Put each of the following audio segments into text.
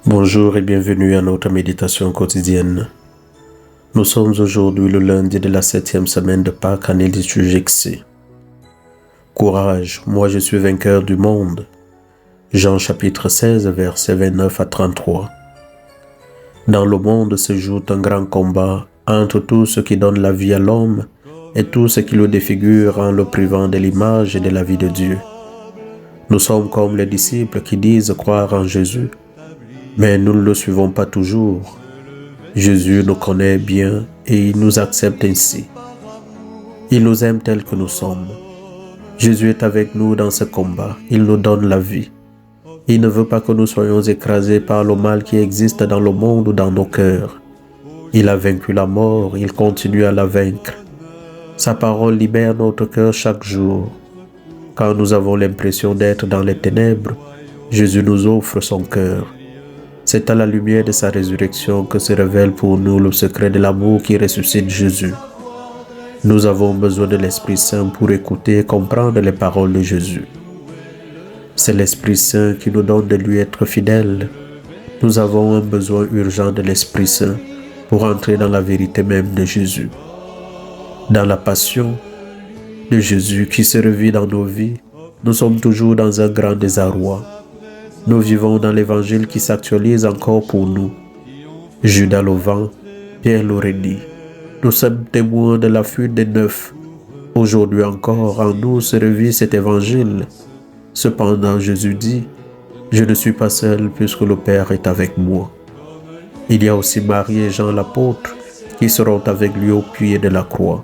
Bonjour et bienvenue à notre méditation quotidienne. Nous sommes aujourd'hui le lundi de la 7e semaine de Pâques, année liturgique C. Courage, moi je suis vainqueur du monde. Jean chapitre 16, versets 29 à 33. Dans le monde se joue un grand combat entre tout ce qui donne la vie à l'homme et tout ce qui le défigure en le privant de l'image et de la vie de Dieu. Nous sommes comme les disciples qui disent croire en Jésus, mais nous ne le suivons pas toujours. Jésus nous connaît bien et il nous accepte ainsi. Il nous aime tels que nous sommes. Jésus est avec nous dans ce combat. Il nous donne la vie. Il ne veut pas que nous soyons écrasés par le mal qui existe dans le monde ou dans nos cœurs. Il a vaincu la mort, il continue à la vaincre. Sa parole libère notre cœur chaque jour. Quand nous avons l'impression d'être dans les ténèbres, Jésus nous offre son cœur. C'est à la lumière de sa résurrection que se révèle pour nous le secret de l'amour qui ressuscite Jésus. Nous avons besoin de l'Esprit Saint pour écouter et comprendre les paroles de Jésus. C'est l'Esprit Saint qui nous donne de lui être fidèles. Nous avons un besoin urgent de l'Esprit Saint pour entrer dans la vérité même de Jésus. Dans la passion de Jésus qui se revit dans nos vies, nous sommes toujours dans un grand désarroi. Nous vivons dans l'évangile qui s'actualise encore pour nous. Judas le vent, Pierre l'aurait dit. Nous sommes témoins de la fuite des neuf. Aujourd'hui encore, en nous se revit cet évangile. Cependant, Jésus dit, « Je ne suis pas seul puisque le Père est avec moi. » Il y a aussi Marie et Jean l'apôtre qui seront avec lui au pied de la croix.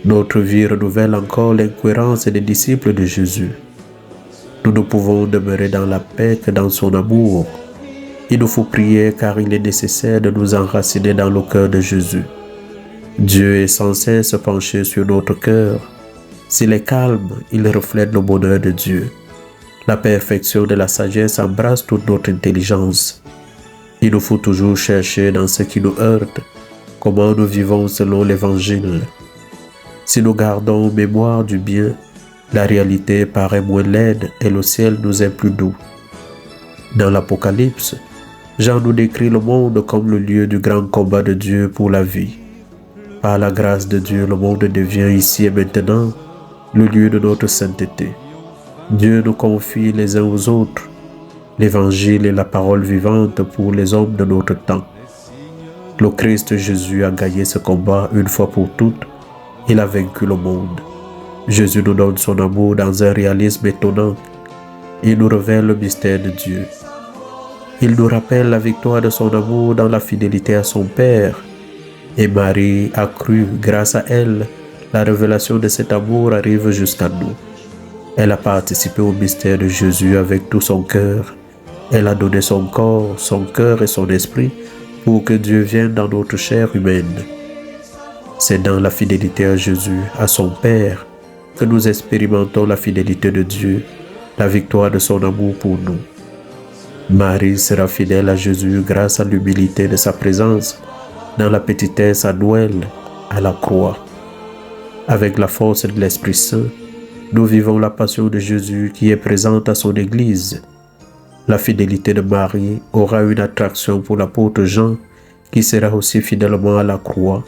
Notre vie renouvelle encore l'incohérence des disciples de Jésus. Nous ne pouvons demeurer dans la paix que dans son amour. Il nous faut prier car il est nécessaire de nous enraciner dans le cœur de Jésus. Dieu est sans cesse penché sur notre cœur. S'il est calme, il reflète le bonheur de Dieu. La perfection de la sagesse embrasse toute notre intelligence. Il nous faut toujours chercher dans ce qui nous heurte comment nous vivons selon l'Évangile. Si nous gardons en mémoire du bien, la réalité paraît moins laide et le ciel nous est plus doux. Dans l'Apocalypse, Jean nous décrit le monde comme le lieu du grand combat de Dieu pour la vie. Par la grâce de Dieu, le monde devient ici et maintenant le lieu de notre sainteté. Dieu nous confie les uns aux autres l'Évangile et la parole vivante pour les hommes de notre temps. Le Christ Jésus a gagné ce combat une fois pour toutes. Il a vaincu le monde. Jésus nous donne son amour dans un réalisme étonnant. Il nous révèle le mystère de Dieu. Il nous rappelle la victoire de son amour dans la fidélité à son Père. Et Marie a cru, grâce à elle, la révélation de cet amour arrive jusqu'à nous. Elle a participé au mystère de Jésus avec tout son cœur. Elle a donné son corps, son cœur et son esprit pour que Dieu vienne dans notre chair humaine. C'est dans la fidélité à Jésus, à son Père, que nous expérimentons la fidélité de Dieu, la victoire de son amour pour nous. Marie sera fidèle à Jésus grâce à l'humilité de sa présence dans la petitesse à Noël, à la croix. Avec la force de l'Esprit Saint, nous vivons la passion de Jésus qui est présente à son Église. La fidélité de Marie aura une attraction pour l'apôtre Jean qui sera aussi fidèlement à la croix.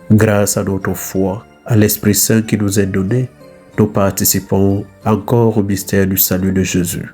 Grâce à notre foi, à l'Esprit Saint qui nous est donné, nous participons encore au mystère du salut de Jésus.